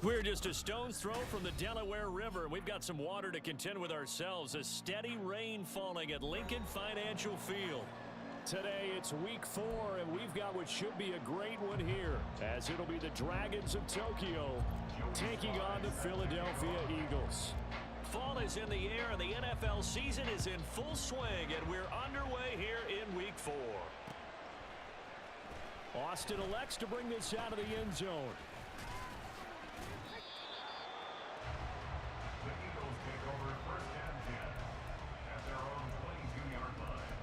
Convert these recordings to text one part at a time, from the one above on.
We're just a stone's throw from the Delaware River. We've got some water to contend with ourselves. A steady rain falling at Lincoln Financial Field. Today it's week 4, and we've got what should be a great one here, as it'll be the Dragons of Tokyo taking on the Philadelphia Eagles. Fall is in the air, and the NFL season is in full swing, and we're underway here in week 4. Austin elects to bring this out of the end zone. The Eagles take over first and 10 at their own 22-yard line.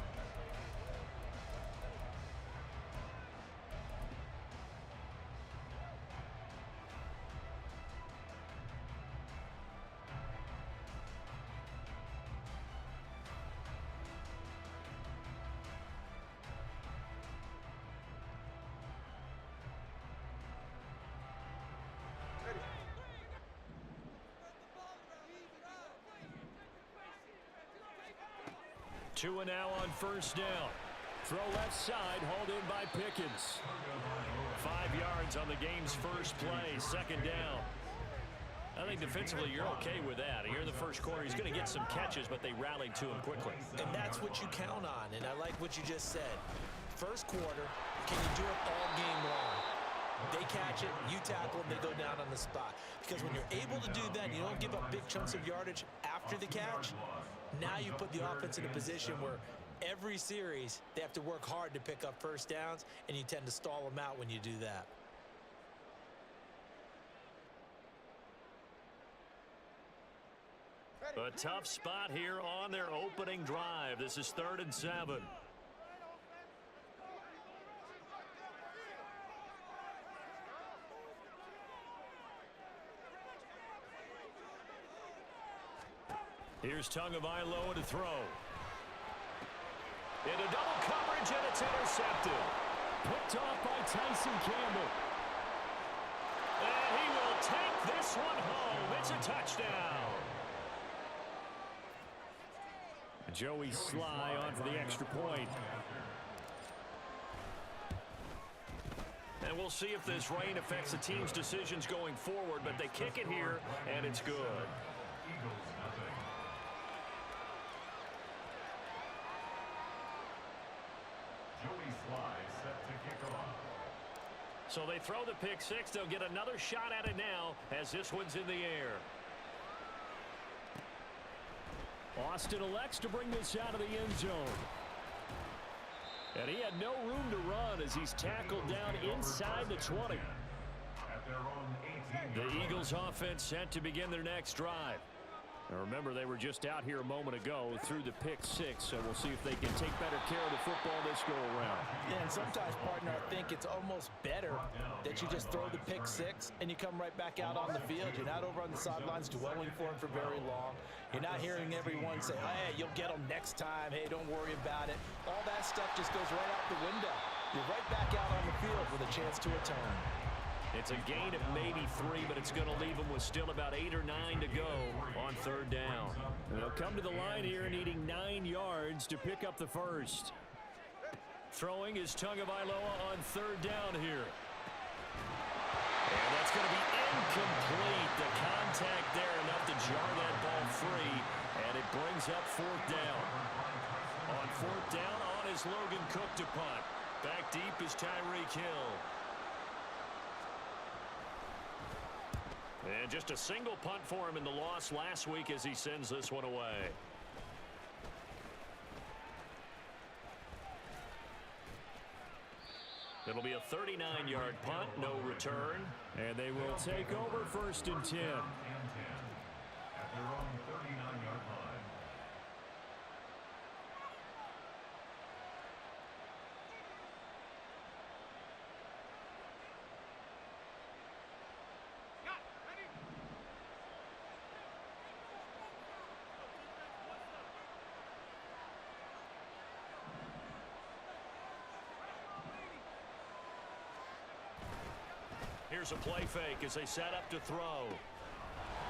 2 now on first down. Throw left side, hauled in by Pickens. 5 yards on the game's first play, second down. I think defensively you're okay with that. Here in the first quarter, he's going to get some catches, but they rallied to him quickly. And that's what you count on, and I like what you just said. First quarter, can you do it all game long? They catch it, you tackle them, they go down on the spot. Because when you're able to do that, you don't give up big chunks of yardage after the catch, now you put the offense in a position where every series they have to work hard to pick up first downs, and you tend to stall them out when you do that. A tough spot here on their opening drive. This is 3rd and 7. Here's Tagovailoa to throw. Into double coverage, and it's intercepted. Picked off by Tyson Campbell. And he will take this one home. It's a touchdown. Joey Sly on for the extra point. And we'll see if this rain affects the team's decisions going forward, but they kick it here, and it's good. Joey Sly set to kick off. So they throw the pick six. They'll get another shot at it now as this one's in the air. Austin elects to bring this out of the end zone. And he had no room to run as he's tackled down inside the 20. At their own 18. The Eagles offense set to begin their next drive. Now remember, they were just out here a moment ago through the pick six, so we'll see if they can take better care of the football this go-around. Yeah, and sometimes, partner, I think it's almost better that you just throw the pick six and you come right back out on the field. You're not over on the sidelines dwelling for it for very long. You're not hearing everyone say, hey, you'll get them next time. Hey, don't worry about it. All that stuff just goes right out the window. You're right back out on the field with a chance to return. It's a gain of maybe 3, but it's going to leave them with still about 8 or 9 to go on 3rd down. They'll come to the line here needing 9 yards to pick up the first. Throwing is Tagovailoa on 3rd down here. And that's going to be incomplete. The contact there enough to jar that ball free, and it brings up 4th down. On 4th down, on is Logan Cook to punt. Back deep is Tyreek Hill. And just a single punt for him in the loss last week as he sends this one away. It'll be a 39-yard punt, no return. And they will take over 1st and 10. At their own 39-yard line. Here's a play fake as they set up to throw.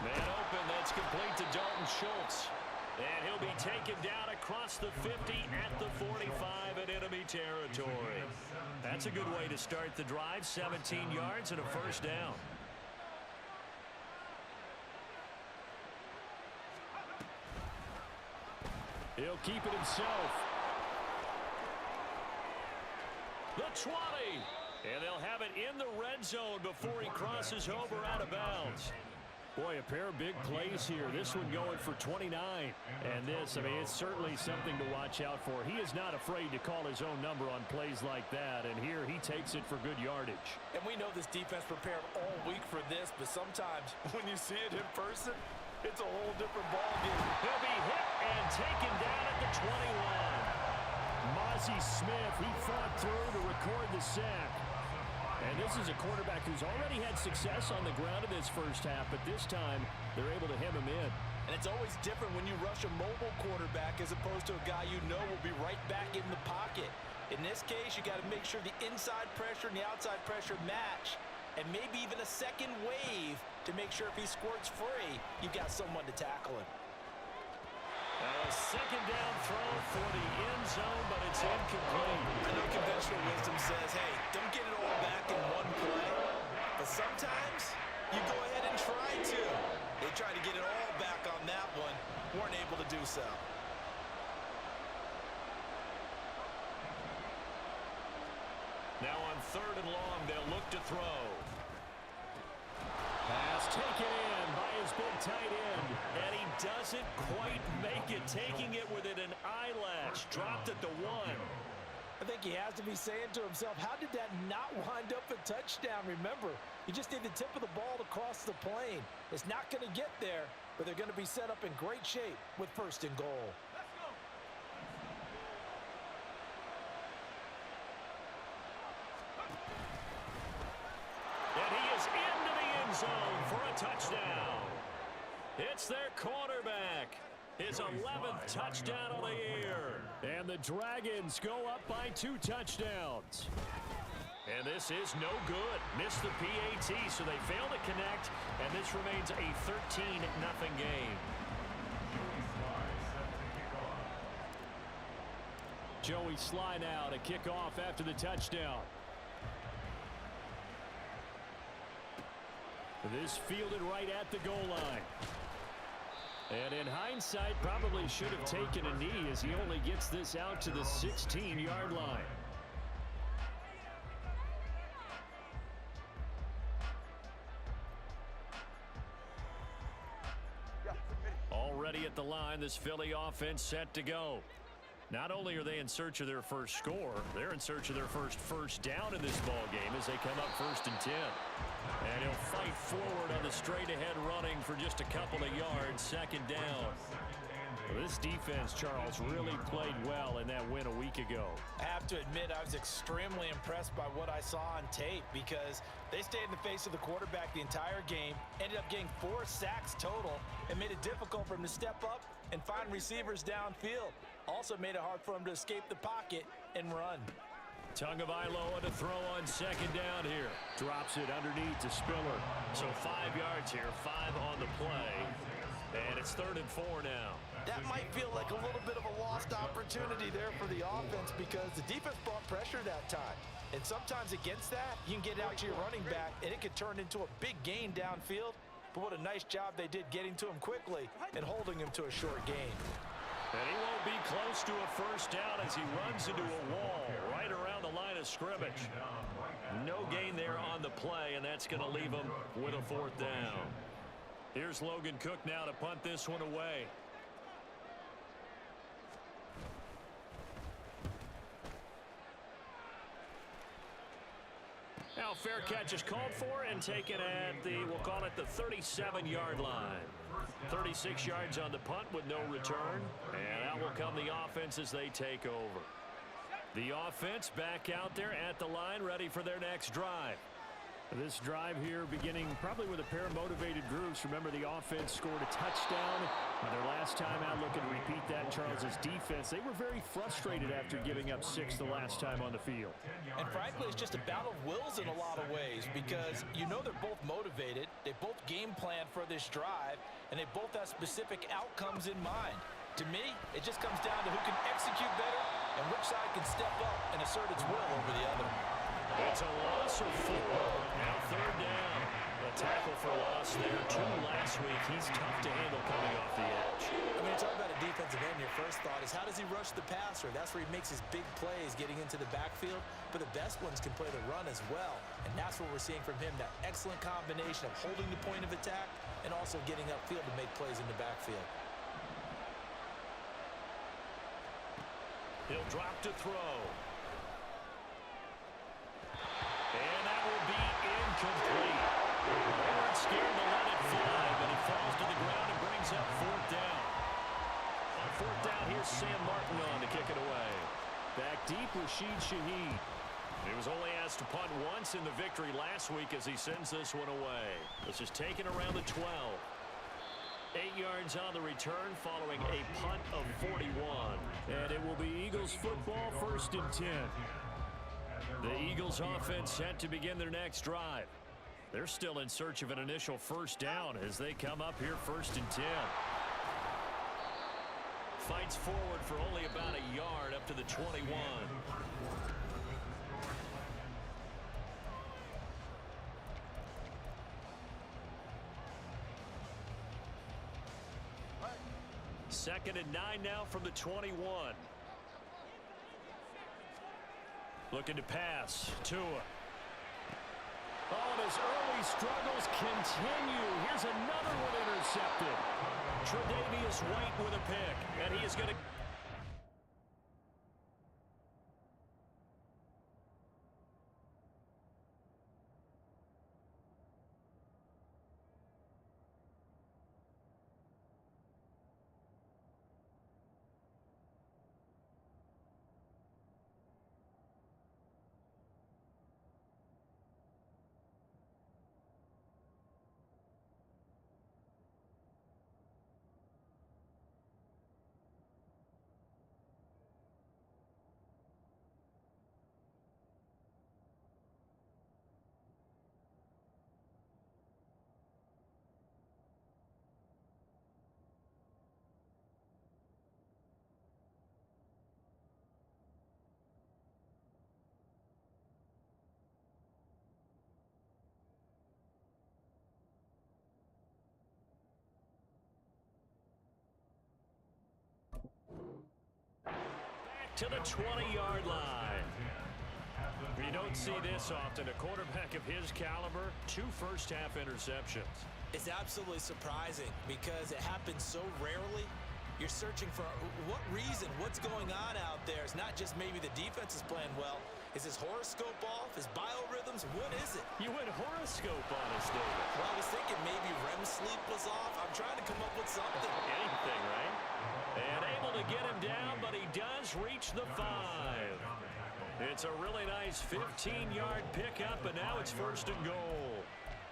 Man open, that's complete to Dalton Schultz. And he'll be taken down across the 50 at the 45 in enemy territory. That's a good way to start the drive. 17 yards and a 1st down. He'll keep it himself. The 20. And they'll have it in the red zone before he crosses over out of bounds. Boy, a pair of big plays here. This one going for 29. And this, I mean, it's certainly something to watch out for. He is not afraid to call his own number on plays like that. And here he takes it for good yardage. And we know this defense prepared all week for this, but sometimes when you see it in person, it's a whole different ballgame. He'll be hit and taken down at the 21. Mozzie Smith, he fought through to record the sack. And this is a quarterback who's already had success on the ground in this first half, but this time they're able to hem him in. And it's always different when you rush a mobile quarterback as opposed to a guy you know will be right back in the pocket. In this case, you got to make sure the inside pressure and the outside pressure match, and maybe even a second wave to make sure if he squirts free, you've got someone to tackle him. A second down throw for the end zone, but it's incomplete. I know conventional wisdom says, hey, don't get it all back in one play. But sometimes you go ahead and try to. They tried to get it all back on that one. Weren't able to do so. Now on 3rd and long, they'll look to throw. Pass taken in by his big tight end. And he doesn't quite make it, taking it within an eyelash. Dropped at the 1. I think he has to be saying to himself, how did that not wind up a touchdown? Remember, you just need the tip of the ball to cross the plane. It's not going to get there, but they're going to be set up in great shape with 1st and goal. And he is into the end zone for a touchdown. It's their quarterback. His 11th touchdown of the year. And the Dragons go up by 2 touchdowns. And this is no good. Missed the PAT, so they fail to connect. And this remains a 13-0 game. Joey Sly now to kick off after the touchdown. This fielded right at the goal line. And in hindsight, probably should have taken a knee as he only gets this out to the 16-yard line. Already at the line, this Philly offense set to go. Not only are they in search of their first score, they're in search of their first down in this ball game as they come up 1st and 10. And he'll fight forward on the straight-ahead running for just a couple of yards, 2nd down. Well, this defense, Charles, really played well in that win a week ago. I have to admit, I was extremely impressed by what I saw on tape because they stayed in the face of the quarterback the entire game, ended up getting 4 sacks total, and made it difficult for him to step up and find receivers downfield. Also made it hard for him to escape the pocket and run. Tagovailoa to throw on 2nd down here. Drops it underneath to Spiller. So 5 yards here, 5 on the play. And it's 3rd and 4 now. That might feel like a little bit of a lost opportunity there for the offense because the defense brought pressure that time. And sometimes against that, you can get out to your running back, and it could turn into a big gain downfield. But what a nice job they did getting to him quickly and holding him to a short gain. And he won't be close to a 1st down as he runs into a wall right around the line of scrimmage. No gain there on the play, and that's going to leave him with a 4th down. Here's Logan Cook now to punt this one away. Now fair catch is called for and taken at the, we'll call it the 37-yard line. 36 yards on the punt with no return. And out will come the offense as they take over. The offense back out there at the line, ready for their next drive. This drive here beginning probably with a pair of motivated groups. Remember, the offense scored a touchdown their last time out. Looking to repeat that in Charles's defense. They were very frustrated after giving up 6 the last time on the field. And frankly, it's just a battle of wills in a lot of ways because you know they're both motivated. They both game plan for this drive, and they both have specific outcomes in mind. To me, it just comes down to who can execute better and which side can step up and assert its will over the other. It's a loss of 4. Now 3rd down. A tackle for loss there. 2 last week. He's tough to handle coming off the edge. I mean, talk about a defensive end. Your first thought is how does he rush the passer? That's where he makes his big plays getting into the backfield. But the best ones can play the run as well. And that's what we're seeing from him, that excellent combination of holding the point of attack and also getting upfield to make plays in the backfield. He'll drop to throw. And that will be incomplete. They weren't scared to let it fly, but it falls to the ground and brings up 4th down. On 4th down, here's Sam Martin on to kick it away. Back deep, Rashid Shaheed. He was only asked to punt once in the victory last week as he sends this one away. This is taken around the 12. 8 yards on the return following a punt of 41. And it will be Eagles football, 1st and 10. The Eagles offense set to begin their next drive. They're still in search of an initial 1st down as they come up here 1st and 10. fights forward for only about a yard up to the 21. Second and 9 now from the 21. Looking to pass. Tua. Oh, and his early struggles continue. Here's another one intercepted. Tre'Davious White with a pick, and he is going to... to the 20-yard line. You don't see this often. A quarterback of his caliber, 2 first-half interceptions. It's absolutely surprising because it happens so rarely. You're searching for what reason, what's going on out there. It's not just maybe the defense is playing well. Is his horoscope off? His biorhythms? What is it? You went horoscope on us, David. Well, I was thinking maybe REM sleep was off. I'm trying to come up with something. Anything, right? And able to get him down, but he does reach the 5. It's a really nice 15-yard pickup, and now it's 1st and goal.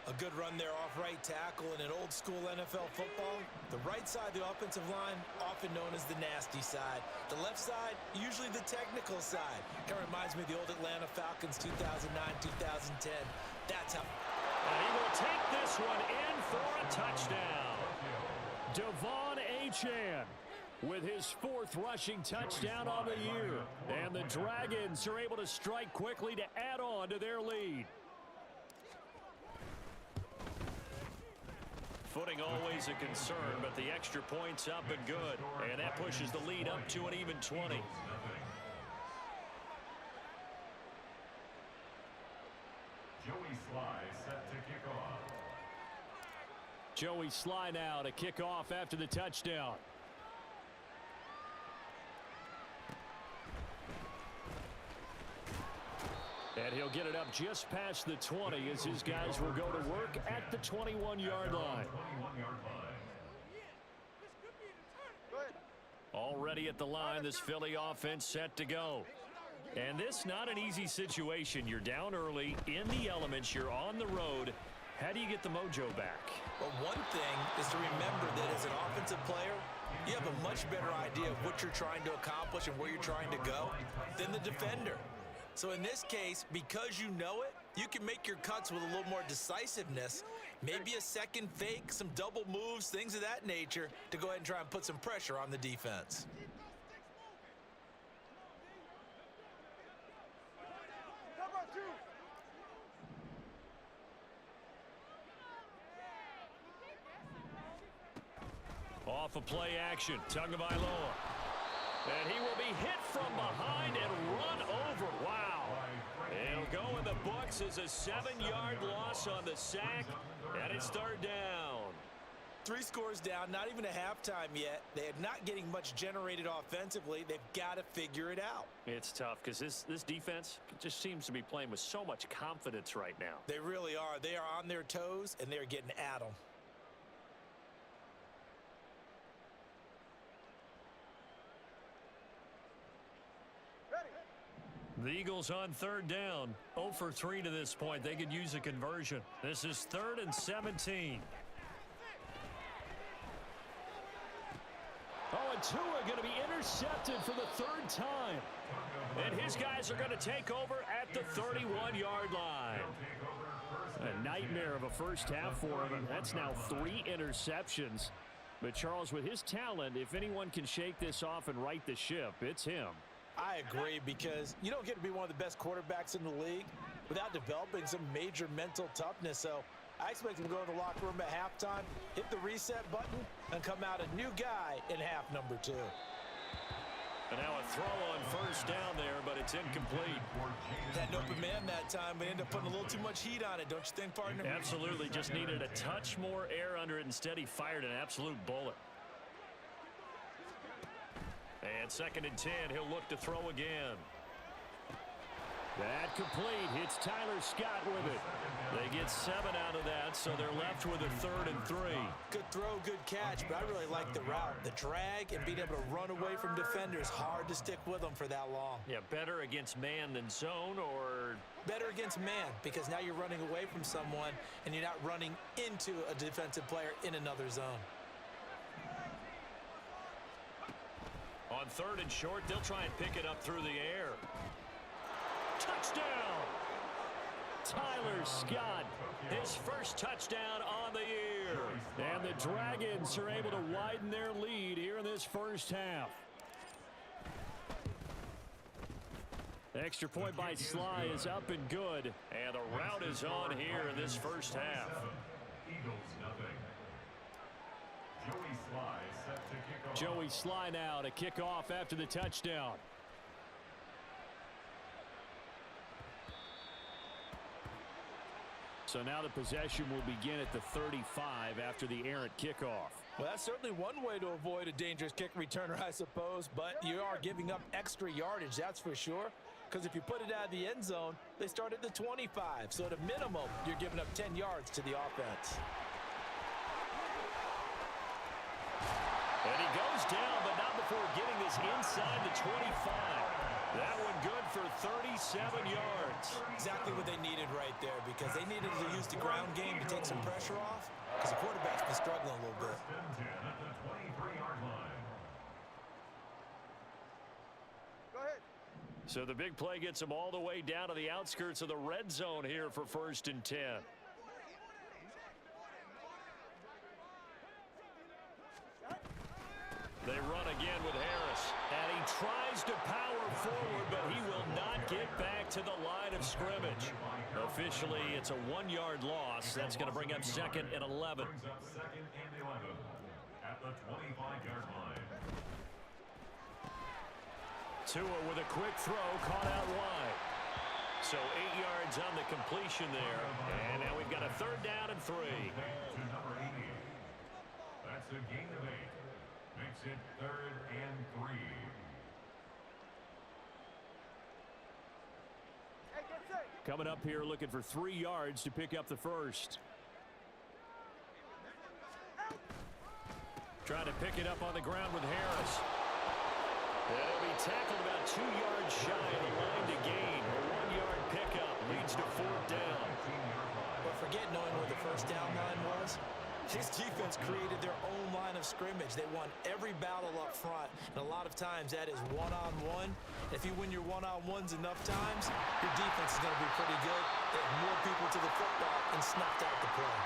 A good run there off right tackle in an old-school NFL football. The right side of the offensive line, often known as the nasty side. The left side, usually the technical side. Kind of reminds me of the old Atlanta Falcons 2009-2010. That's how... And he will take this one in for a touchdown. Devon Achane with his 4th rushing touchdown on the year. And the Dragons are able to strike quickly to add on to their lead. Footing always a concern, but the extra point's up and good. And that pushes the lead up to an even 20. Joey Sly set to kick off. Joey Sly now to kick off after the touchdown. And he'll get it up just past the 20 as his guys will go to work at the 21-yard line. Already at the line, this Philly offense set to go. And this not an easy situation. You're down early, in the elements, you're on the road. How do you get the mojo back? Well, one thing is to remember that as an offensive player, you have a much better idea of what you're trying to accomplish and where you're trying to go than the defender. So in this case, because you know it, you can make your cuts with a little more decisiveness. Maybe a second fake, some double moves, things of that nature to go ahead and try and put some pressure on the defense. Off of play action, Tagovailoa. And he will be hit from behind and run over. Wow. It'll go in the books as a 7-yard loss on the sack, and it's 3rd down. 3 scores down, not even a halftime yet. They are not getting much generated offensively. They've got to figure it out. It's tough because this defense just seems to be playing with so much confidence right now. They really are. They are on their toes, and they're getting at them. The Eagles on 3rd down. 0 for 3 to this point. They could use a conversion. This is 3rd and 17. Oh, and Tua going to be intercepted for the 3rd time. And his guys are going to take over at the 31-yard line. A nightmare of a first half for him. That's now 3 interceptions. But, Charles, with his talent, if anyone can shake this off and right the ship, it's him. I agree, because you don't get to be one of the best quarterbacks in the league without developing some major mental toughness. So I expect him to go in the locker room at halftime, hit the reset button, and come out a new guy in half number 2. And now a throw on first down there, but it's incomplete. Had an open man that time, but ended up putting a little too much heat on it, don't you think, partner? Absolutely. Just needed a touch more air under it. Instead, he fired an absolute bullet. And 2nd and 10, he'll look to throw again. That complete. Hits Tyler Scott with it. They get 7 out of that, so they're left with a 3rd and 3. Good throw, good catch, but I really like the route. The drag and being able to run away from defenders, hard to stick with them for that long. Yeah, better against man than zone, or? Better against man, because now you're running away from someone and you're not running into a defensive player in another zone. On 3rd and short, they'll try and pick it up through the air. Touchdown! Tyler Scott, his first touchdown on the year. And the Dragons are able to widen their lead here in this first half. Extra point by Sly is up and good. And the route is on here in this first half. Eagles nothing. Joey Sly set to kick off. Joey Sly now to kick off after the touchdown. So now the possession will begin at the 35 after the errant kickoff. Well, that's certainly one way to avoid a dangerous kick returner, I suppose, but you are giving up extra yardage, that's for sure, because if you put it out of the end zone, they start at the 25, so at a minimum, you're giving up 10 yards to the offense. And he goes down, but not before getting this inside the 25. That one good for 37 yards. Exactly what they needed right there, because they needed to use the ground game to take some pressure off, because the quarterback's been struggling a little bit. 10 at the 23-yard line. Go ahead. So the big play gets them all the way down to the outskirts of the red zone here for 1st and 10. They run again with Harris. And he tries to power forward, but he will not get back to the line of scrimmage. Officially, it's a 1-yard loss. That's going to bring up 2nd and 11. Brings up 2nd and 11 at the 25-yard line. Tua with a quick throw, caught out wide. So 8 yards on the completion there. And now we've got a 3rd down and 3. To number 88. That's a gain of 8. Makes it 3rd and 3. Hey, get set. Coming up here looking for 3 yards to pick up the first. Trying to pick it up on the ground with Harris. And it'll be tackled about 2 yards shy of the line to gain. A 1-yard pickup leads to 4th down. But forget knowing where the first down line was. This defense created their own line of scrimmage. They won every battle up front, and a lot of times that is one-on-one. If you win your one-on-ones enough times, your defense is going to be pretty good. They have more people to the football and snuffed out the play.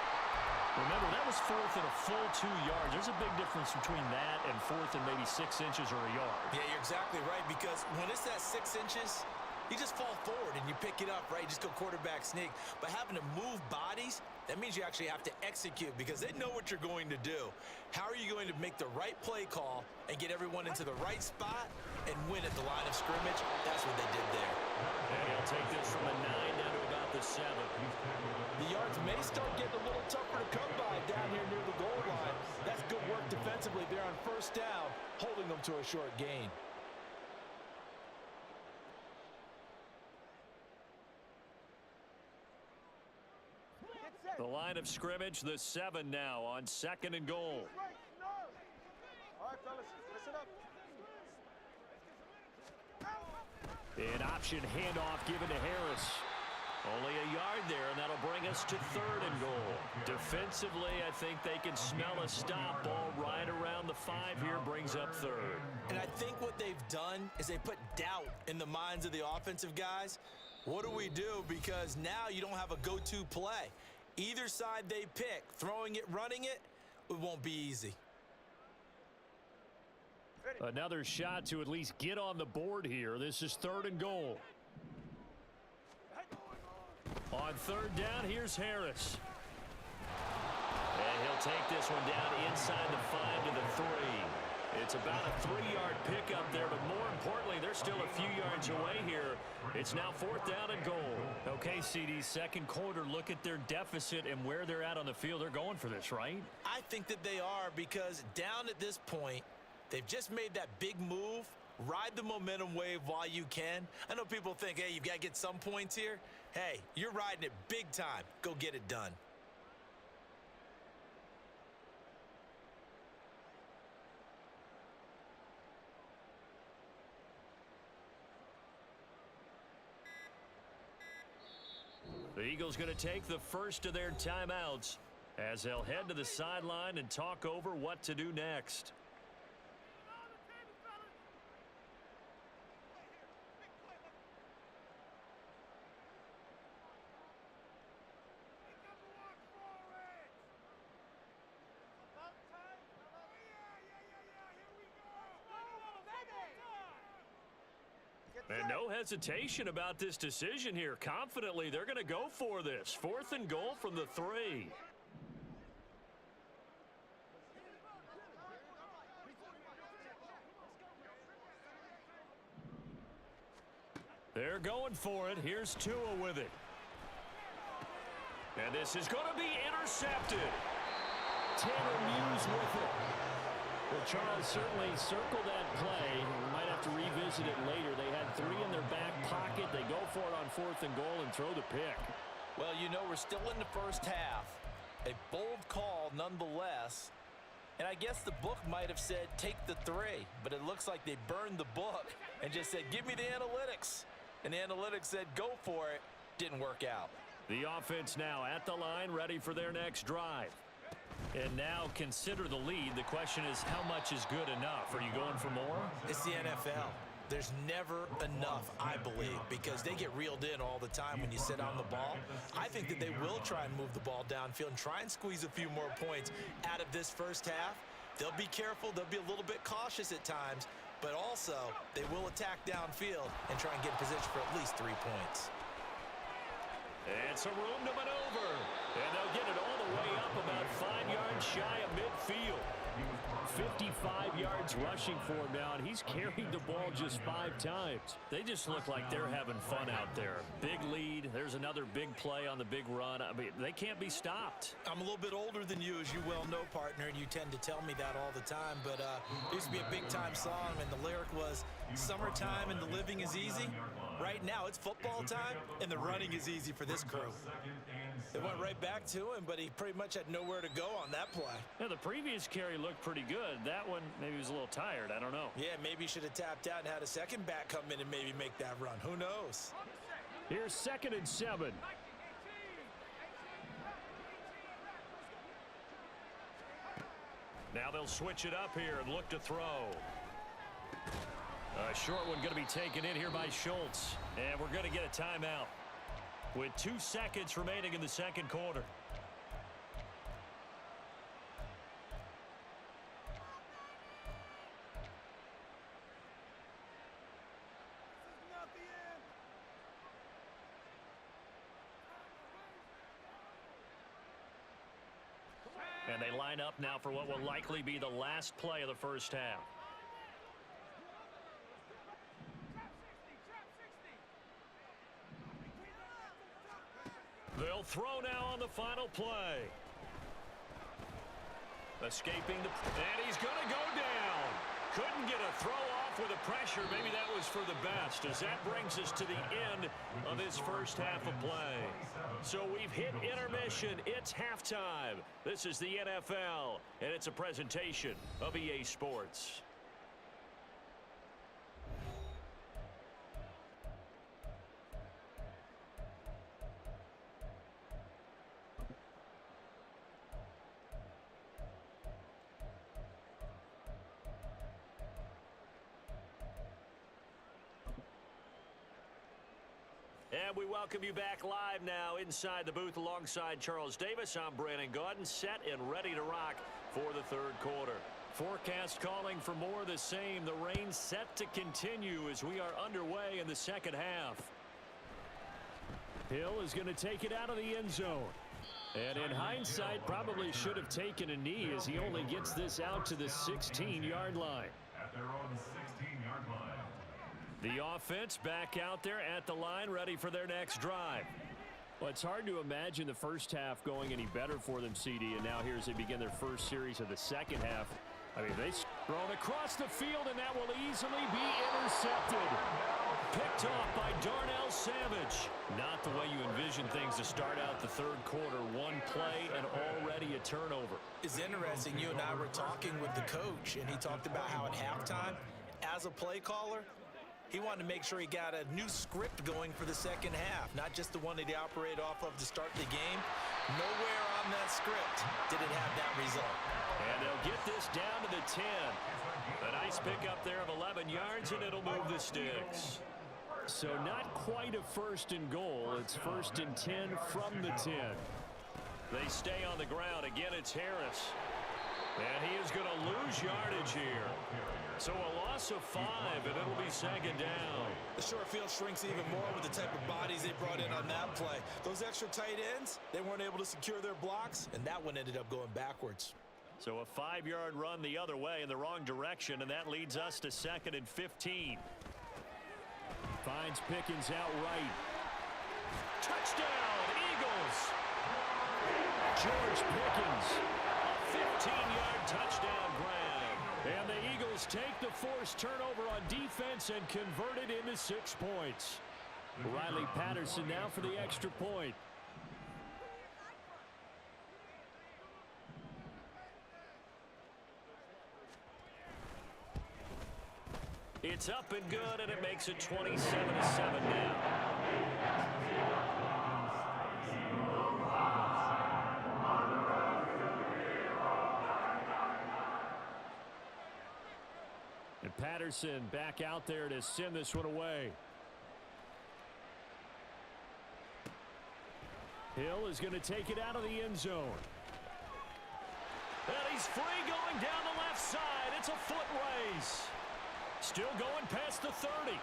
Remember, that was 4th and a full 2 yards. There's a big difference between that and 4th and maybe 6 inches or a yard. Yeah, you're exactly right, because when it's that 6 inches, you just fall forward and you pick it up, right? You just go quarterback sneak. But having to move bodies, that means you actually have to execute, because they know what you're going to do. How are you going to make the right play call and get everyone into the right spot and win at the line of scrimmage? That's what they did there. And he'll take this from the 9 down to about the 7. The yards may start getting a little tougher to come by down here near the goal line. That's good work defensively there on 1st down, holding them to a short gain. The line of scrimmage, the 7 now on 2nd and goal. Right, no. All right, fellas, listen up. An option handoff given to Harris. Only a yard there, and that'll bring us to 3rd and goal. Defensively, I think they can smell a stop. Ball right around the 5 here, brings up 3rd. And I think what they've done is they put doubt in the minds of the offensive guys. What do we do? Because now you don't have a go-to play. Either side they pick, throwing it, running it, it won't be easy. Another shot to at least get on the board here. This is 3rd and goal. On 3rd down, here's Harris. And he'll take this one down inside the 5 to the 3. It's about a 3-yard pickup there, but more importantly, they're still a few yards away here. It's now 4th down and goal. Okay, CD, second quarter, look at their deficit and where they're at on the field. They're going for this, right? I think that they are, because down at this point, they've just made that big move. Ride the momentum wave while you can. I know people think, hey, you've got to get some points here. Hey, you're riding it big time. Go get it done. The Eagles going to take the first of their timeouts as they'll head to the sideline and talk over what to do next. And no hesitation about this decision here. Confidently, they're going to go for this. 4th and goal from the 3. They're going for it. Here's Tua with it. And this is going to be intercepted. Tanner Muse with it. Well, Charles, certainly circle that play. We might have to revisit it later. They had 3 in their back pocket. They go for it on 4th and goal and throw the pick. Well, you know, we're still in the first half. A bold call nonetheless. And I guess the book might have said take the 3. But it looks like they burned the book and just said, give me the analytics. And the analytics said, go for it. Didn't work out. The offense now at the line, ready for their next drive. And now consider the lead. The question is, how much is good enough? Are you going for more? It's the NFL. There's never enough, I believe, because they get reeled in all the time when you sit on the ball. I think that they will try and move the ball downfield and try and squeeze a few more points out of this first half. They'll be careful. They'll be a little bit cautious at times, but also they will attack downfield and try and get in position for at least 3 points. And some room to maneuver. And they'll get it all the way up about 5 yards shy of midfield. 55 yards rushing for him now, and he's carried the ball just 5 times. They just look like they're having fun out there. Big lead. There's another big play on the big run. I mean, they can't be stopped. I'm a little bit older than you, as you well know, partner, and you tend to tell me that all the time. But it used to be a big-time song, and the lyric was, summertime and the living is easy. Right now, it's football time, and the running is easy for this crew. It went right back to him, but he pretty much had nowhere to go on that play. Yeah, the previous carry looked pretty good. That one, maybe he was a little tired. I don't know. Yeah, maybe he should have tapped out and had a second back come in and maybe make that run. Who knows? Here's 2nd and 7. Now they'll switch it up here and look to throw. A short one going to be taken in here by Schultz. And we're going to get a timeout with 2 seconds remaining in the second quarter. And they line up now for what will likely be the last play of the first half. They'll throw now on the final play. Escaping the... And he's going to go down. Couldn't get a throw off with the pressure. Maybe that was for the best, as that brings us to the end of this first half of play. So we've hit intermission. It's halftime. This is the NFL, and it's a presentation of EA Sports. And we welcome you back live now inside the booth alongside Charles Davis. I'm Brandon Gaudin, set and ready to rock for the third quarter. Forecast calling for more of the same. The rain set to continue as we are underway in the second half. Hill is going to take it out of the end zone. And in hindsight, probably should have taken a knee as he only gets this out to the 16-yard line. At their own 16-yard line. The offense back out there at the line, ready for their next drive. Well, it's hard to imagine the first half going any better for them, CD, and now here as they begin their first series of the second half. I mean, they've thrown across the field, and that will easily be intercepted. Picked off by Darnell Savage. Not the way you envision things to start out the third quarter. One play and already a turnover. It's interesting. You and I were talking with the coach, and he talked about how at halftime, as a play caller, he wanted to make sure he got a new script going for the second half, not just the one that he operated off of to start the game. Nowhere on that script did it have that result. And they'll get this down to the 10. A nice pickup there of 11 yards, and it'll move the sticks. So not quite a first and goal. It's first and 10 from the 10. They stay on the ground. Again, it's Harris. And he is going to lose yardage here. So a loss of 5, and it'll be second down. The short field shrinks even more with the type of bodies they brought in on that play. Those extra tight ends, they weren't able to secure their blocks, and that one ended up going backwards. So a 5-yard run the other way in the wrong direction, and that leads us to second and 15. Finds Pickens out right. Touchdown, Eagles! George Pickens, a 15-yard touchdown grab. And the Eagles take the forced turnover on defense and convert it into 6 points. Riley Patterson now for the extra point. It's up and good, and it makes it 27-7 now. And Patterson back out there to send this one away. Hill is going to take it out of the end zone. And he's free going down the left side. It's a foot race. Still going past the 30.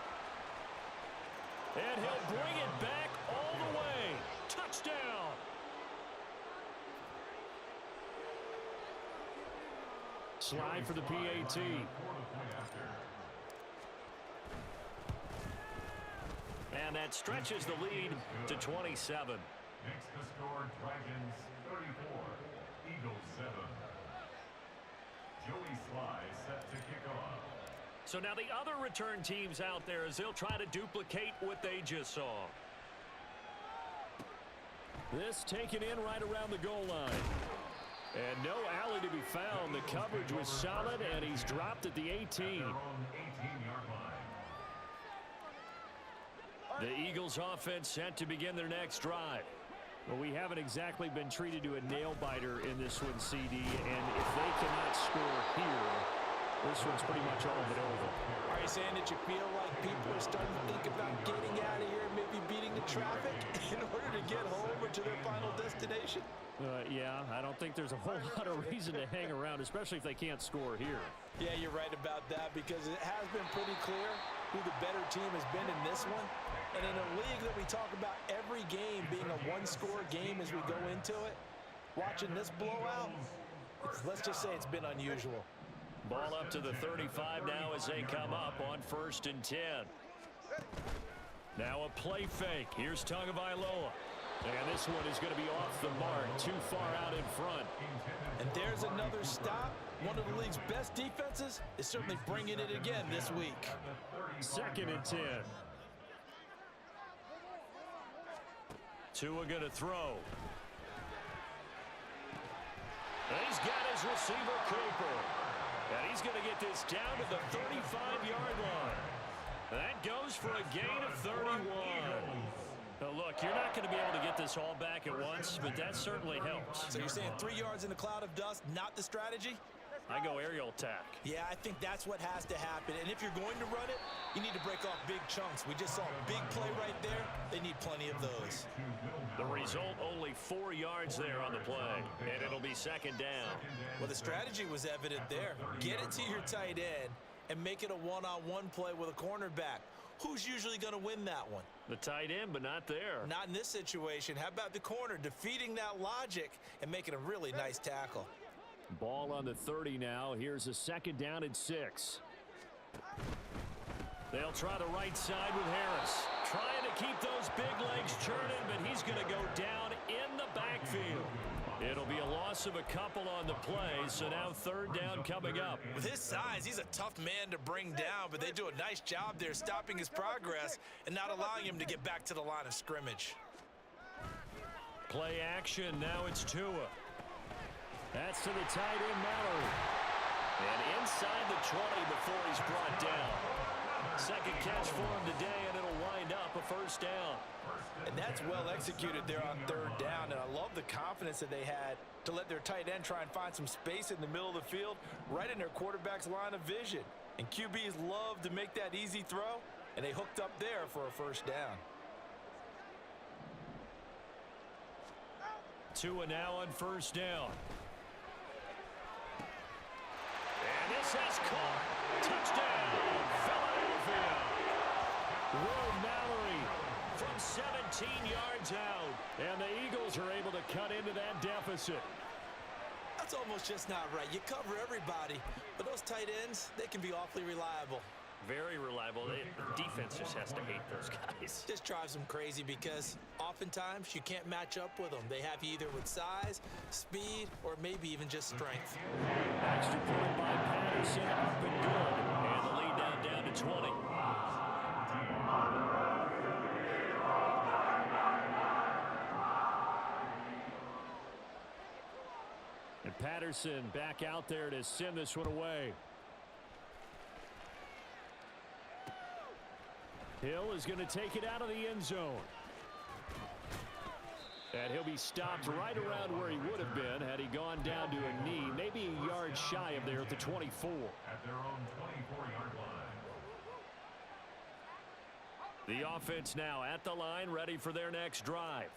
And he'll bring it back all the way. Touchdown. Slide for the PAT. And that stretches the lead to 27. Next to score, Dragons 34, Eagles 7. Joey Sly set to kick off. So now the other return teams out there as they'll try to duplicate what they just saw. This taken in right around the goal line. And no alley to be found. The coverage was solid, and he's dropped at the 18. The Eagles offense set to begin their next drive. Well, we haven't exactly been treated to a nail-biter in this one, CD, and if they cannot score here, this one's pretty much all but over. Are you saying that you feel like people are starting to think about getting out of here and maybe beating the traffic in order to get home or to their final destination? Yeah, I don't think there's a whole lot of reason to hang around, especially if they can't score here. Yeah, you're right about that because it has been pretty clear who the better team has been in this one. And in a league that we talk about every game being a one-score game as we go into it, watching this blowout, let's just say it's been unusual. Ball up to the 35 now as they come up on 1st and 10. Now a play fake. Here's Tagovailoa. And this one is going to be off the mark, too far out in front. And there's another stop. One of the league's best defenses is certainly bringing it again this week. 2nd and 10. Tua going to throw. And he's got his receiver, Cooper. And he's going to get this down to the 35-yard line. That goes for a gain of 31. Now look, you're not going to be able to get this all back at once, but that certainly helps. So you're saying 3 yards in a cloud of dust, not the strategy? I go aerial attack. Yeah, I think that's what has to happen. And if you're going to run it, you need to break off big chunks. We just saw a big play right there. They need plenty of those. The result, only 4 yards there on the play, and it'll be second down. Well, the strategy was evident there. Get it to your tight end and make it a one-on-one play with a cornerback. Who's usually going to win that one? The tight end, but not there. Not in this situation. How about the corner defeating that logic and making a really nice tackle? Ball on the 30 now. Here's a second down and 6. They'll try the right side with Harris. Trying to keep those big legs churning, but he's going to go down in the backfield. It'll be a loss of a couple on the play, so now third down coming up. With his size, he's a tough man to bring down, but they do a nice job there stopping his progress and not allowing him to get back to the line of scrimmage. Play action, now it's Tua. That's to the tight end, Mallory. And inside the 20 before he's brought down. Second catch for him today, and it'll wind up a first down. And that's well executed there on third down, and I love the confidence that they had to let their tight end try and find some space in the middle of the field, right in their quarterback's line of vision. And QBs love to make that easy throw, and they hooked up there for a first down. Tua now on first down. And this has caught. Touchdown, Philadelphia. Will Mallory from 17 yards out. And the Eagles are able to cut into that deficit. That's almost just not right. You cover everybody, but those tight ends, they can be awfully reliable. Very reliable. The defense just has to hate those guys. Just drives them crazy because oftentimes you can't match up with them. They have you either with size, speed, or maybe even just strength. Extra point by Patterson, up and good. And the lead down to 20. And Patterson back out there to send this one away. Hill is going to take it out of the end zone. And he'll be stopped right around where he would have been had he gone down to a knee, maybe a yard shy of there at the 24. At their own 24-yard line. The offense now at the line, ready for their next drive.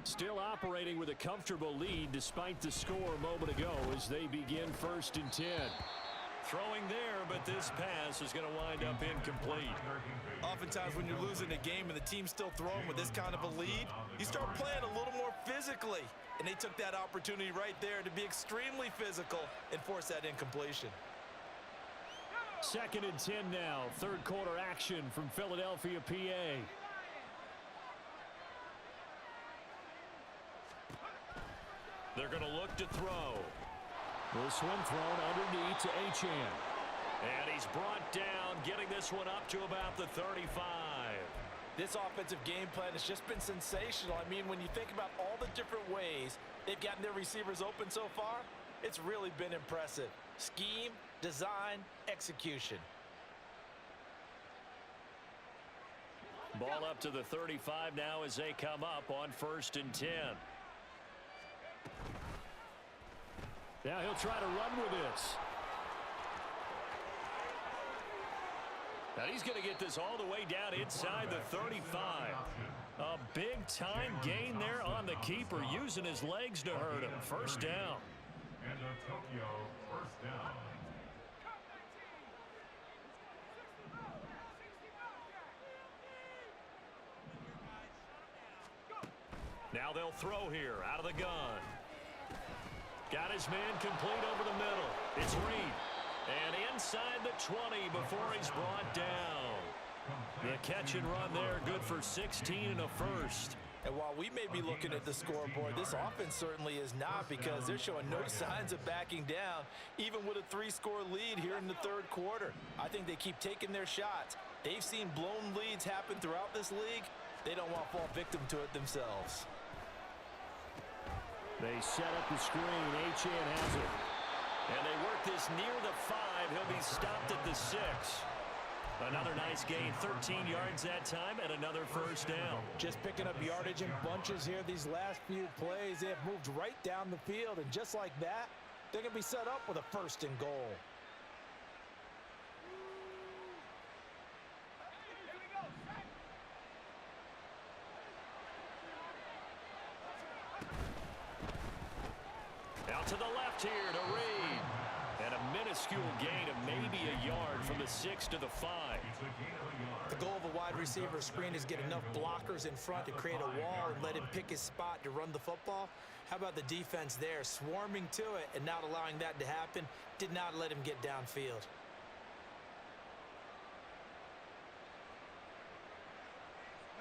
Still operating with a comfortable lead despite the score a moment ago as they begin 1st and 10. Throwing there, but this pass is going to wind up incomplete. Oftentimes when you're losing a game and the team's still throwing with this kind of a lead, you start playing a little more physically. And they took that opportunity right there to be extremely physical and force that incompletion. 2nd and 10 now. Third quarter action from Philadelphia, PA. They're going to look to throw. This one thrown underneath to Achane. And he's brought down, getting this one up to about the 35. This offensive game plan has just been sensational. I mean, when you think about all the different ways they've gotten their receivers open so far, it's really been impressive. Scheme, design, execution. Ball up to the 35 now as they come up on 1st and 10. Now he'll try to run with this. Now he's going to get this all the way down inside the 35. A big-time gain there on the keeper, using his legs to hurt him. First down. And a Tokyo first down. Now they'll throw here out of the gun. Got his man complete over the middle. It's Reed. And inside the 20 before he's brought down. The catch and run there, good for 16 and a first. And while we may be looking at the scoreboard, this offense certainly is not, because they're showing no signs of backing down, even with a 3-score lead here in the third quarter. I think they keep taking their shots. They've seen blown leads happen throughout this league. They don't want to fall victim to it themselves. They set up the screen. Achane has it. And they work this near the 5. He'll be stopped at the 6. Another nice gain, 13 yards that time, and another first down. Just picking up yardage in bunches here these last few plays. They have moved right down the field, and just like that, They're going to be set up with a 1st and goal. Out to the left here to Reed. And a minuscule gain of maybe a yard from the 6 to the 5. The goal of a wide receiver screen is get enough blockers in front to create a wall and let him pick his spot to run the football. How about the defense there, swarming to it and not allowing that to happen? Did not let him get downfield.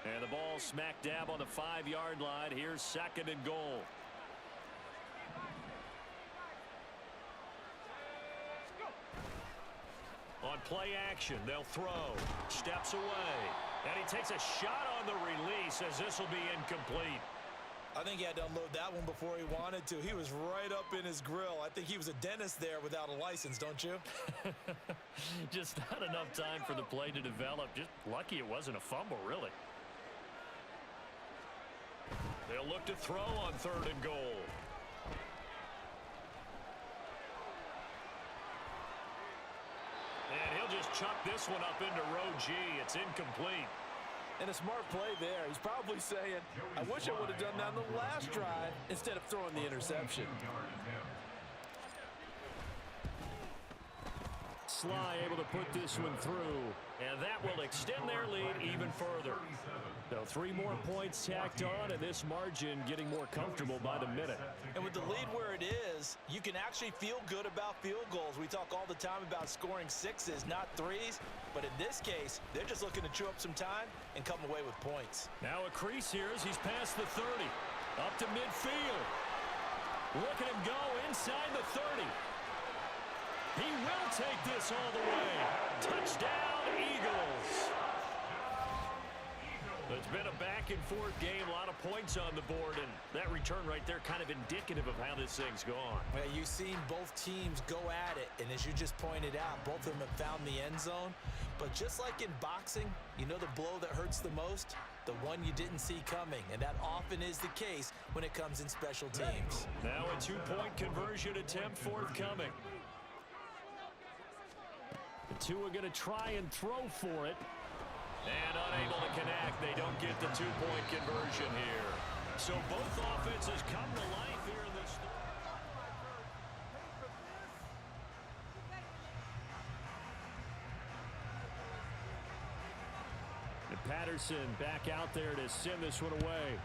And the ball smack dab on the 5-yard line. Here's 2nd and goal. On play action, they'll throw. Steps away. And he takes a shot on the release as this will be incomplete. I think he had to unload that one before he wanted to. He was right up in his grill. I think he was a dentist there without a license, don't you? Just not enough time for the play to develop. Just lucky it wasn't a fumble, really. They'll look to throw on 3rd and goal. And he'll just chuck this one up into row G. It's incomplete. And a smart play there. He's probably saying, I wish I would have done that on the last drive instead of throwing the interception. Sly able to put this one through, and that will extend their lead even further. So 3 more points tacked on, and this margin getting more comfortable by the minute. And with the lead where it is, you can actually feel good about field goals. We talk all the time about scoring 6s, not 3s. But in this case, they're just looking to chew up some time and come away with points. Now a crease here as he's past the 30. Up to midfield. Look at him go inside the 30. He will take this all the way. Touchdown, Eagles. It's been a back-and-forth game, a lot of points on the board, and that return right there kind of indicative of how this thing's gone. Well, you've seen both teams go at it, and as you just pointed out, both of them have found the end zone. But just like in boxing, you know the blow that hurts the most? The one you didn't see coming, and that often is the case when it comes in special teams. Now a 2-point conversion attempt forthcoming. The two are going to try and throw for it. And unable to connect. They don't get the 2-point conversion here. So both offenses come to life here in this. And Patterson back out there to send this one away.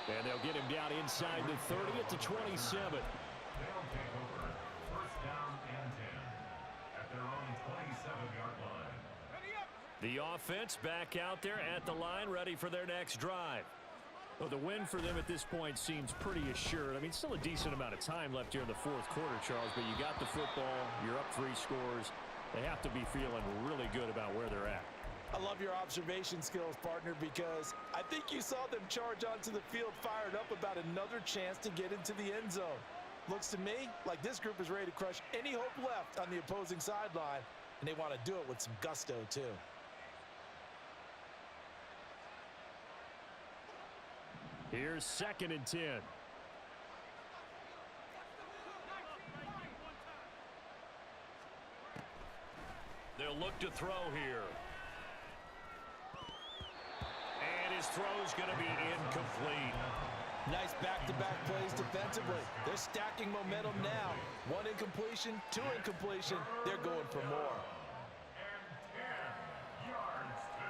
And they'll get him down inside the 30 at the 27. They'll take over 1st down and 10 at their own 27-yard line. The offense back out there at the line, ready for their next drive. Well, the win for them at this point seems pretty assured. I mean, still a decent amount of time left here in the 4th quarter, Charles, but you got the football, you're up 3 scores. They have to be feeling really good about where they're at. I love your observation skills, partner, because I think you saw them charge onto the field fired up about another chance to get into the end zone. Looks to me like this group is ready to crush any hope left on the opposing sideline, and they want to do it with some gusto, too. Here's 2nd and 10. They'll look to throw here. And his throw's going to be incomplete. Nice back-to-back plays defensively. They're stacking momentum now. 1 incompletion, 2 incompletion. They're going for more. And 10 yards to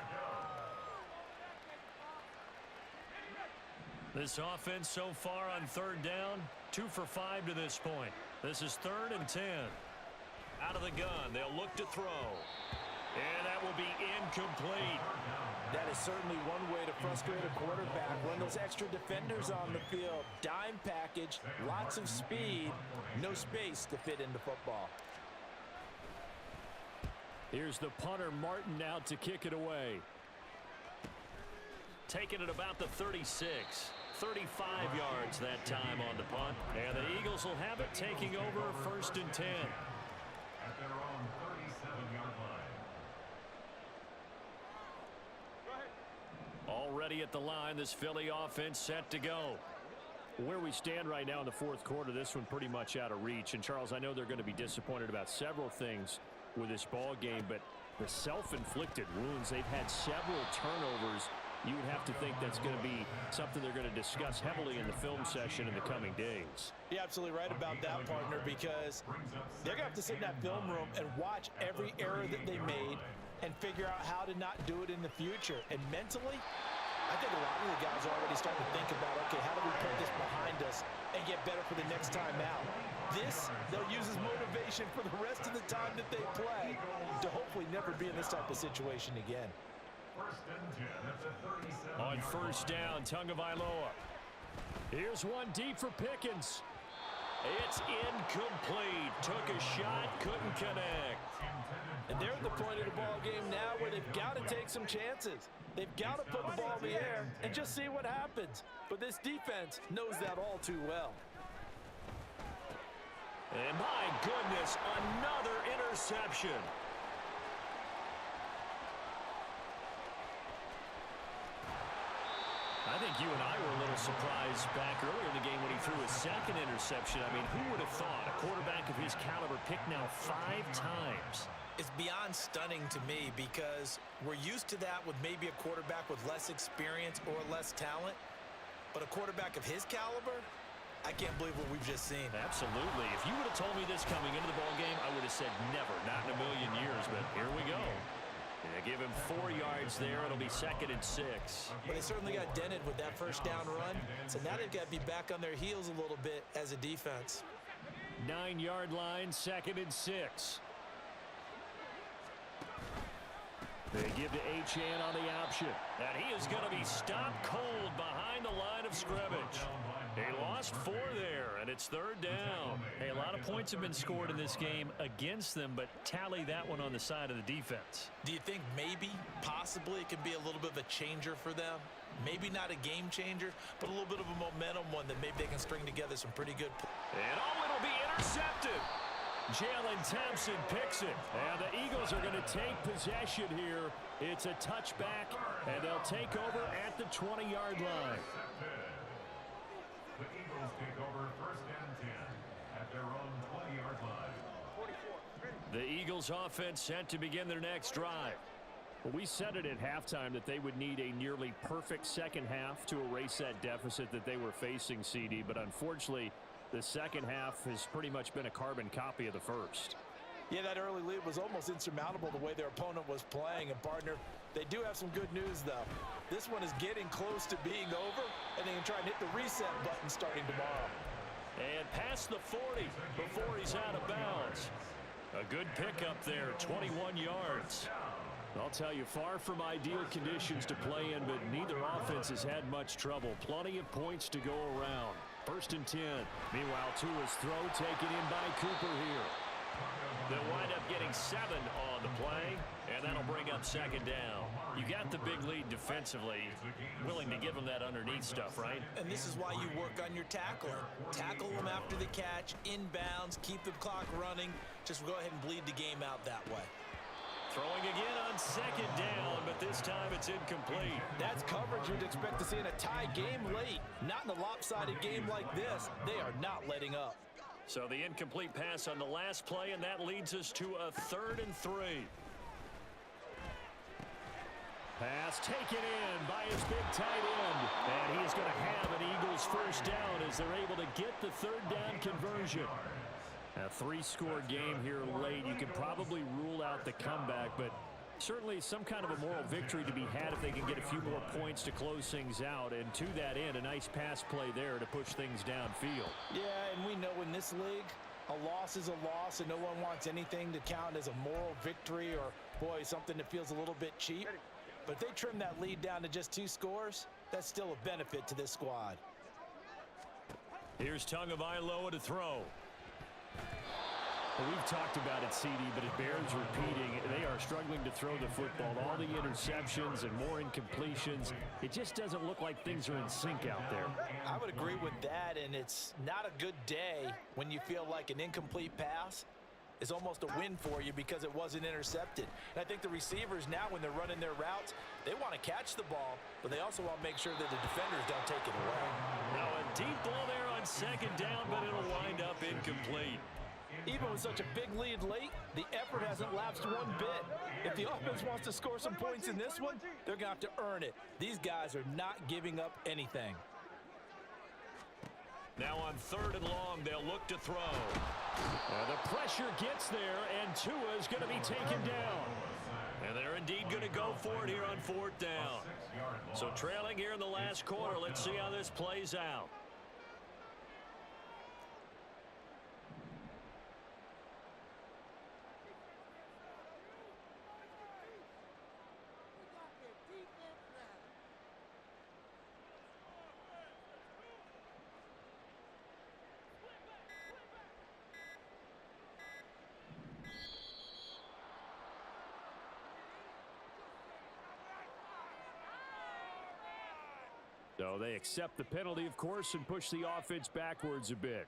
go. This offense so far on 3rd down, 2 for 5 to this point. This is 3rd and 10. Out of the gun, they'll look to throw. And that will be incomplete. That is certainly one way to frustrate a quarterback. Run those extra defenders on the field. Dime package, lots of speed, no space to fit into football. Here's the punter, Martin, out to kick it away. Taking it about the 36. 35 yards that time on the punt. And the Eagles will have it, taking over 1st and 10. At their own 37-yard line. Already at the line, this Philly offense set to go. Where we stand right now in the fourth quarter, this one pretty much out of reach. And, Charles, I know they're going to be disappointed about several things with this ball game, but the self-inflicted wounds, they've had several turnovers. You would have to think that's going to be something they're going to discuss heavily in the film session in the coming days. You're absolutely right about that, partner, because they're going to have to sit in that film room and watch every error that they made and figure out how to not do it in the future. And mentally, I think a lot of the guys are already starting to think about, okay, how do we put this behind us and get better for the next time out? This, they'll use as motivation for the rest of the time that they play to hopefully never be in this type of situation again. On first down, Tagovailoa. Here's one deep for Pickens. It's incomplete. Took a shot, couldn't connect. And they're at the point of the ball game now where they've got to take some chances. They've got to put the ball in the air and just see what happens. But this defense knows that all too well. And my goodness, another interception. I think you and I were a little surprised back earlier in the game when he threw his second interception. I mean, who would have thought a quarterback of his caliber picked now 5 times? It's beyond stunning to me because we're used to that with maybe a quarterback with less experience or less talent. But a quarterback of his caliber, I can't believe what we've just seen. Absolutely. If you would have told me this coming into the ballgame, I would have said never, not in a million years. But here we go. They give him 4 yards there. It'll be 2nd and 6. But they certainly got dented with that first down run. So now they've got to be back on their heels a little bit as a defense. 9-yard line, 2nd and 6. They give to Achane on the option. And he is going to be stopped cold behind the line of scrimmage. He lost 4 there, and it's 3rd down. Hey, a lot of points have been scored in this game against them, but tally that one on the side of the defense. Do you think maybe, possibly, it can be a little bit of a changer for them? Maybe not a game changer, but a little bit of a momentum one that maybe they can string together some pretty good plays. And it'll be intercepted. Jalen Thompson picks it. And the Eagles are going to take possession here. It's a touchback, and they'll take over at the 20-yard line. The Eagles take over 1st and 10 at their own 20-yard line. The Eagles offense set to begin their next drive. Well, we said it at halftime that they would need a nearly perfect second half to erase that deficit that they were facing, CD, but unfortunately, the second half has pretty much been a carbon copy of the first. Yeah, that early lead was almost insurmountable the way their opponent was playing. And, partner, they do have some good news, though. This one is getting close to being over, and they can try and hit the reset button starting tomorrow. And past the 40 before he's out of bounds. A good pickup there, 21 yards. I'll tell you, far from ideal conditions to play in, but neither offense has had much trouble. Plenty of points to go around. 1st and 10. Meanwhile, Tua's throw taken in by Cooper here. They'll wind up getting 7 on the play, and that'll bring up 2nd down. You got the big lead defensively. Willing to give them that underneath stuff, right? And this is why you work on your tackling. Tackle them after the catch, inbounds, keep the clock running. Just go ahead and bleed the game out that way. Throwing again on 2nd down, but this time it's incomplete. That's coverage you'd expect to see in a tie game late. Not in a lopsided game like this. They are not letting up. So the incomplete pass on the last play, and that leads us to a 3rd and 3. Pass taken in by his big tight end. And he's going to have an Eagles first down as they're able to get the 3rd down conversion. A 3-score game here late. You can probably rule out the comeback, but certainly some kind of a moral victory to be had if they can get a few more points to close things out. And to that end, a nice pass play there to push things downfield. Yeah, and we know in this league, a loss is a loss, and no one wants anything to count as a moral victory or, boy, something that feels a little bit cheap. But if they trim that lead down to just 2 scores, that's still a benefit to this squad. Here's Tagovailoa to throw. Well, we've talked about it, CD, but it bears repeating. They are struggling to throw the football. All the interceptions and more incompletions. It just doesn't look like things are in sync out there. I would agree with that, and it's not a good day when you feel like an incomplete pass is almost a win for you because it wasn't intercepted. And I think the receivers now, when they're running their routes, they want to catch the ball, but they also want to make sure that the defenders don't take it away. Now a deep ball there on second down, but it'll wind up incomplete. Even with such a big lead late, the effort hasn't lapsed one bit. If the offense wants to score some points in this one, they're going to have to earn it. These guys are not giving up anything. Now on third and long, they'll look to throw. The pressure gets there, and Tua is going to be taken down. And they're indeed going to go for it here on fourth down. So trailing here in the last quarter, let's see how this plays out. So they accept the penalty, of course, and push the offense backwards a bit.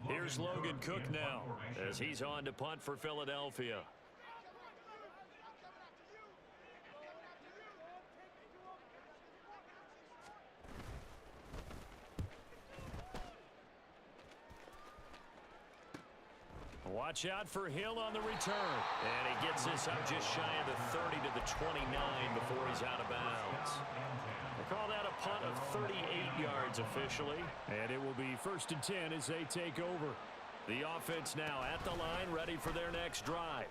Here's Logan Cook now as he's on to punt for Philadelphia. Watch out for Hill on the return. And he gets this up just shy of the 30 to the 29 before he's out of bounds. They call that a punt of 38 yards officially. And it will be 1st and 10 as they take over. The offense now at the line, ready for their next drive.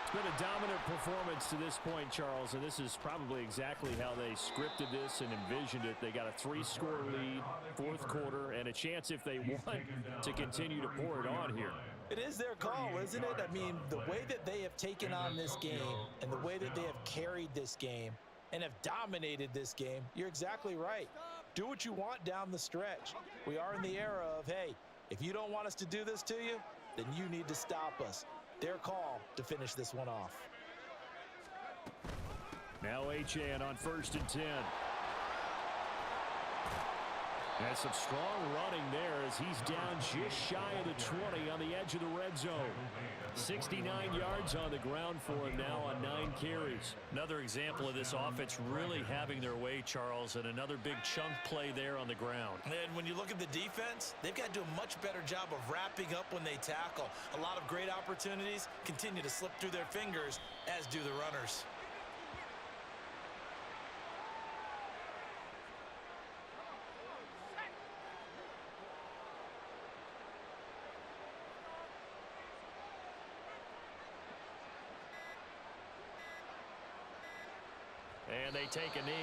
It's been a dominant performance to this point, Charles, and this is probably exactly how they scripted this and envisioned it. They got a 3-score lead, fourth quarter, and a chance, if they want, to continue to pour it on here. It is their call, isn't it? I mean, the way that they have taken on this game and the way that they have carried this game and have dominated this game, you're exactly right. Do what you want down the stretch. We are in the era of, hey, if you don't want us to do this to you, then you need to stop us. Their call to finish this one off. Now Achane on 1st and 10. And some strong running there as he's down just shy of the 20 on the edge of the red zone. 69 yards on the ground for him now on 9 carries. Another example of this offense really having their way, Charles, and another big chunk play there on the ground. And when you look at the defense, they've got to do a much better job of wrapping up when they tackle. A lot of great opportunities continue to slip through their fingers, as do the runners. And they take a knee.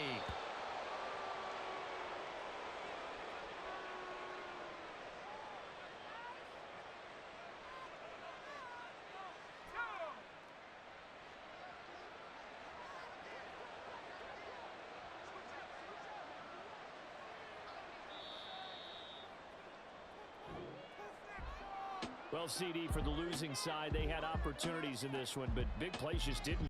Well, CD, for the losing side, they had opportunities in this one, but big plays just didn't